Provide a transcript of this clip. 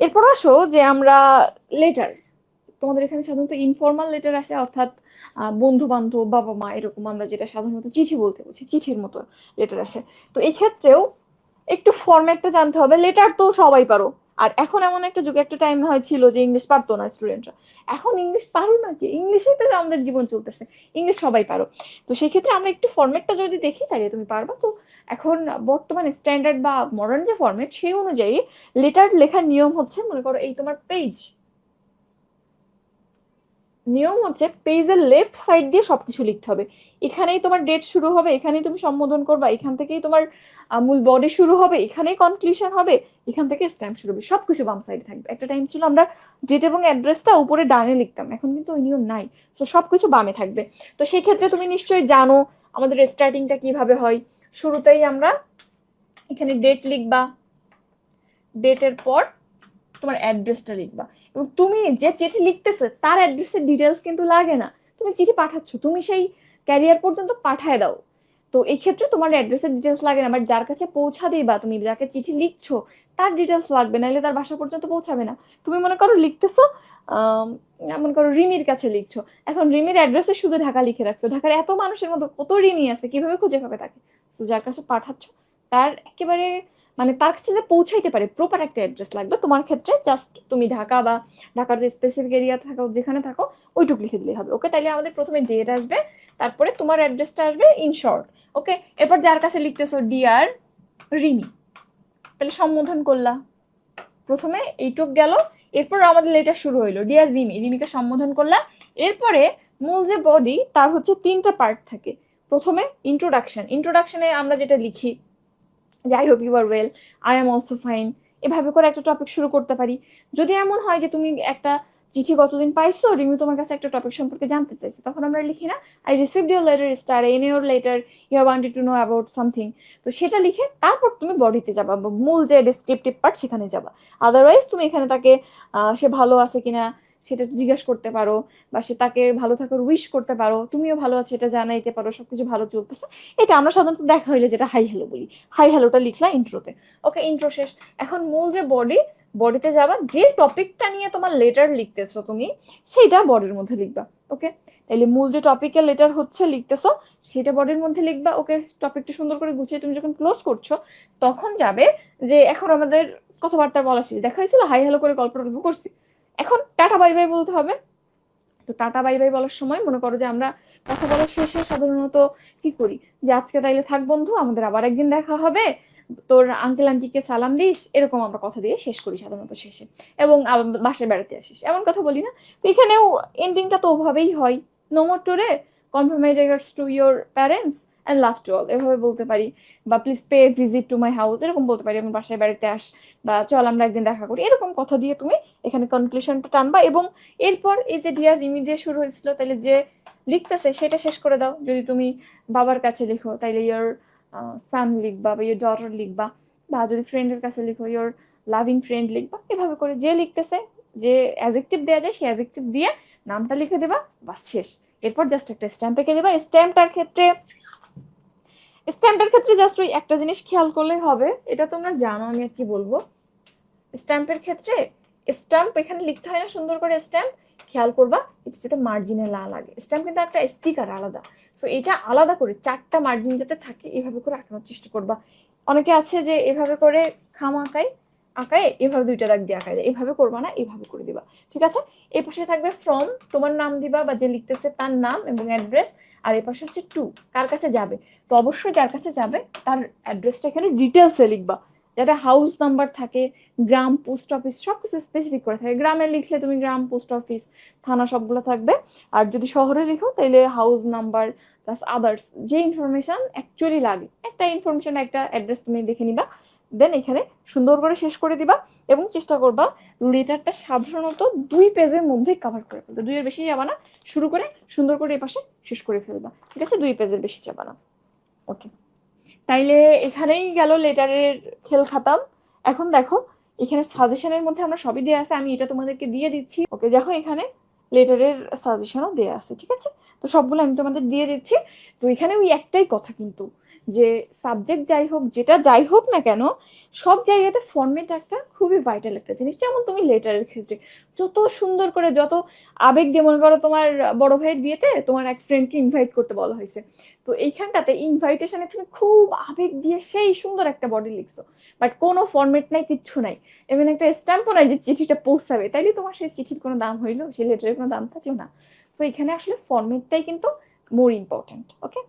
এরপর আসো যে আমরা লেটার, তোমাদের এখানে সাধারণত ইনফর্মাল লেটার আসে, অর্থাৎ বন্ধু বান্ধব, বাবা মা, এরকম আমরা যেটা সাধারণত চিঠি বলতে বুঝি, চিঠির মতো লেটার আসে। তো এই ক্ষেত্রেও একটু ফরম্যাটটা জানতে হবে। লেটার তো সবাই পারো, আর এখন এমন একটা যুগে, একটা টাইম হয়েছিল যে ইংলিশ পারতো না স্টুডেন্টরা, এখন ইংলিশ পারো না কি, ইংলিশেই তো আমাদের জীবন চলতেছে, ইংলিশ সবাই পারো। তো সেই ক্ষেত্রে আমরা একটু ফরম্যাটটা যদি দেখি তাহলে তুমি পারবা। তো এখন বর্তমান স্ট্যান্ডার্ড বা মডার্ন যে ফরম্যাট, সেই অনুযায়ী লেটার লেখার নিয়ম হচ্ছে, মনে করো এই তোমার পেজ, নিয়ম হচ্ছে পেজের লেফট সাইড দিয়ে সবকিছু লিখতে হবে। এখানেই তোমার ডেট শুরু হবে, এখানেই তুমি সম্বোধন করবা, এখান থেকেই তোমার মূল বডি শুরু হবে, এখানেই কনক্লুশন হবে, এখান থেকে স্ট্যাম্প শুরু হবে, সবকিছু বাম সাইডে থাকবে। একটা টাইম ছিল আমরা ডেট এবং অ্যাড্রেসটা উপরে ডানে লিখতাম, এখন কিন্তু ওই নিয়ম নাই। তো সবকিছু বামে থাকবে। তো সেই ক্ষেত্রে তুমি নিশ্চয়ই জানো আমাদের স্টার্টিংটা কিভাবে হয়। শুরুতেই আমরা এখানে ডেট লিখবা, ডেটের পর তোমার অ্যাড্রেসটা লিখবা, এবং তুমি যে চিঠি লিখতেছে তার অ্যাড্রেসের ডিটেলস কিন্তু লাগে না। তুমি চিঠি পাঠাচ্ছ, তুমি সেই ক্যারিয়ার পর্যন্ত পাঠায় দাও। তো এই ক্ষেত্রে তোমার অ্যাড্রেসের ডিটেলস লাগে না, বাট যার কাছে পৌঁছা দিবা, তুমি যাকে চিঠি লিখছো তার ডিটেলস লাগবে, নাহলে তার বাসা পর্যন্ত পৌঁছাবে না। তুমি মনে করো লিখতেছো, আহ মনে করো রিমির কাছে লিখছো, এখন রিমির অ্যাড্রেসে শুধু ঢাকা লিখে রাখছো, ঢাকার এত মানুষের মধ্যে কত রিমি আছে, কিভাবে খুঁজে পাবে তাকে? তো যার কাছে পাঠাচ্ছ তার একেবারে, মানে তার কাছে যে পৌঁছাইতে পারে প্রপার একটা অ্যাড্রেস লাগবে। তোমার ক্ষেত্রে জাস্ট তুমি ঢাকা বা ঢাকার যে স্পেসিফিক এরিয়া থাকো, যেখানে থাকো, ওইটুকু লিখে দিলেই হবে। ওকে, তাইলে আমাদের প্রথমে ডেট আসবে, তারপরে তোমার অ্যাড্রেসটা আসবে ইন শর্ট। ওকে, এরপর যার কাছে লিখতেছো ডিয়ার রিমি, তাহলে সম্বোধন করলা, প্রথমে এইটুক গেল। এরপর আমাদের লেটার শুরু হইলো ডিয়ার রিমি, রিমিকে সম্বোধন করলা। এরপরে মূল যে বডি, তার হচ্ছে তিনটা পার্ট থাকে। প্রথমে ইন্ট্রোডাকশন, ইন্ট্রোডাকশনে আমরা যেটা লিখি যে I hope you are well, I am also fine, এভাবে করে একটা টপিক শুরু করতে পারি। যদি এমন হয় যে তুমি একটা চিঠি গতদিন পাইছো, রিমি তোমার কাছে একটা টপিক সম্পর্কে জানতে চাইছে, তখন আমরা লিখি না I received your letter star, in your letter you have wanted to know about something. তো সেটা লিখে তারপর তুমি বডিতে যাবা, বা মূল যে ডেসক্রিপটিভ পার্ট সেখানে যাবা। আদারওয়াইজ তুমি এখানে তাকে সে ভালো আছে কিনা সেটা জিজ্ঞেস করতে পারো, বা সে তাকে ভালো থাকার উইশ করতে পারো, তুমিও ভালো আছো এটা জানাইতে পারো, সবকিছু ভালো চলতেছে। এটা আমরা সাধারণত দেখা হইলে যেটা হাই হ্যালো বলি, হাই হ্যালোটা লিখলা ইন্ট্রোতে। ওকে, ইন্ট্রো শেষ। এখন মূল যে বডি, বডিতে যাবা, যে টপিকটা নিয়ে তোমার লেটার লিখতেছো তুমি, সেইটা বডির মধ্যে লিখবা। ওকে, তাইলে মূল যে টপিকের লেটার হচ্ছে লিখতেছো, সেটা বডির মধ্যে লিখবা। ওকে, টপিকটা সুন্দর করে গুছিয়ে তুমি যখন ক্লোজ করছো, তখন যাবে যে এখন আমাদের কথাবার্তা বলা শেষ, দেখা হয়েছিল হাই হ্যালো করে গল্প টল্প করছি, এখন টাটা বাই বাই বলতে হবে। তো টাটা বাই বাই বলার সময় মনে করো যে আমরা কথা বলার শেষে সাধারণত কি করি, যে আজকে তাইলে থাক বন্ধু, আমাদের আবার একদিন দেখা হবে, তোর আঙ্কেল আন্টিকে সালাম দিস, এরকম আমরা কথা দিয়ে শেষ করি সাধারণত শেষে। এবং বাসায় বেড়াতে আসিস, এমন কথা বলি না? তো এখানেও এন্ডিংটা তো ওভাবেই হয়, no more today, confirm my regards to your parents and love to all, এভাবে বলতে পারি। বা please pay visit to my house, এরকম বলতে পারি, আমি বাসায় বেড়াতে আস, বা চল আমরা একদিন দেখা করি, এরকম কথা দিয়ে তুমি এখানে কনক্লুশনটা টানবা। এবং এরপর এই যে ডিয়ার রিমি দিয়ে শুরু হয়েছিল, তাহলে যে লিখতেছে সেটা শেষ করে দাও। যদি তুমি বাবার কাছে লিখো তাইলে ইয়োর সান লিখবা, বা ইয়োর ডটার লিখবা, বা যদি ফ্রেন্ডের কাছে লিখো ইয়োর লাভিং ফ্রেন্ড লিখবা। এভাবে করে যে লিখতেছে, যে অ্যাজেক্টিভ দেওয়া যায় সেই অ্যাজেক্টিভ দিয়ে নামটা লিখে দেবা, বাস শেষ। এরপর জাস্ট একটা স্ট্যাম্প এঁকে দেবা। স্ট্যাম্পটার ক্ষেত্রে জাস্ট ওই একটা জিনিস খেয়াল করলেই হবে, এটা তোমরা জানো, আমি আর কি বলবো। স্ট্যাম্পের ক্ষেত্রে স্ট্যাম্প এখানে লিখতে হয় না সুন্দর করে স্ট্যাম্প, খেয়াল করবা এটা যাতে মার্জিনে না লাগে। স্ট্যাম্প কিন্তু একটা স্টিকার আলাদা, সো এটা আলাদা করে চারটা মার্জিন যাতে থাকে এভাবে করে আঁকানোর চেষ্টা করবা। অনেকে আছে যে এভাবে করে খাম আঁকায়, আঁকায় এভাবে দুইটা দাগ দিয়ে আঁকায়, এভাবে করবা না, এভাবে করে দিবা। ঠিক আছে, এই পাশে থাকবে ফ্রম, তোমার নাম দিবা বা যে লিখতেছে তার নাম এবং অ্যাড্রেস। আর এই পাশে হচ্ছে টু, কার কাছে যাবে। তো অবশ্যই যার কাছে যাবে তার অ্যাড্রেসটা এখানে ডিটেলসে লিখবা, যাতে হাউস নাম্বার থাকে, গ্রাম, পোস্ট অফিস, সবকিছু স্পেসিফিক করে থাকে। গ্রামে লিখলে তুমি গ্রাম, পোস্ট অফিস, থানা সবগুলো থাকবে। আর যদি শহরে লিখো তাহলে হাউস নাম্বার প্লাস আদার্স যে ইনফরমেশন অ্যাকচুয়ালি লাগে, একটা ইনফরমেশন, একটা অ্যাড্রেস তুমি দেখে নিবা, দেন এখানে সুন্দর করে শেষ করে দিবা। এবং চেষ্টা করবা লেটারটা সাধারণত 2 পেজের মধ্যে কভার করে ফেলতে, 2 এর বেশি যাবা না, শুরু করে সুন্দর করে এই পাশে শেষ করে ফেলবা। ঠিক আছে, 2 পেজের বেশি যাবা না। ওকে, তাইলে এখানেই গেল লেটারের খেল খাতাম। এখন দেখো এখানে সাজেশনের মধ্যে আমরা সবই দেওয়া আছে, আমি এটা তোমাদেরকে দিয়ে দিচ্ছি। ওকে, দেখো এখানে লেটারের সাজেশনও দেওয়া আছে। ঠিক আছে, তো সবগুলো আমি তোমাদের দিয়ে দিচ্ছি। তো এখানে ওই একটাই কথা কিন্তু, যে সাবজেক্ট যাই হোক, যেটা যাই হোক না কেন, সব জায়গাতে ফরম্যাট একটা খুবই ভাইটাল একটা জিনিস। যেমন তুমি লেটারের ক্ষেত্রে যত সুন্দর করে, যত আবেগ দিয়ে, মনে করো তোমার বড় ভাইয়ের বিয়েতে তোমার এক ফ্রেন্ডকে ইনভাইট করতে বলা হয়েছে, তো এইখানটাতে ইনভাইটেশনে তুমি খুব আবেগ দিয়ে সেই সুন্দর একটা বডি লিখছো, বাট কোনো ফরম্যাট নাই, কিচ্ছু নাই, এমন একটা স্ট্যাম্পও নাই যে চিঠিটা পৌঁছাবে, তাইলে তোমার সেই চিঠির কোনো দাম হইলো, সেই লেটারের কোনো দাম থাকলো না। তো এখানে আসলে ফরম্যাটটাই কিন্তু মোর ইম্পর্টেন্ট। ওকে।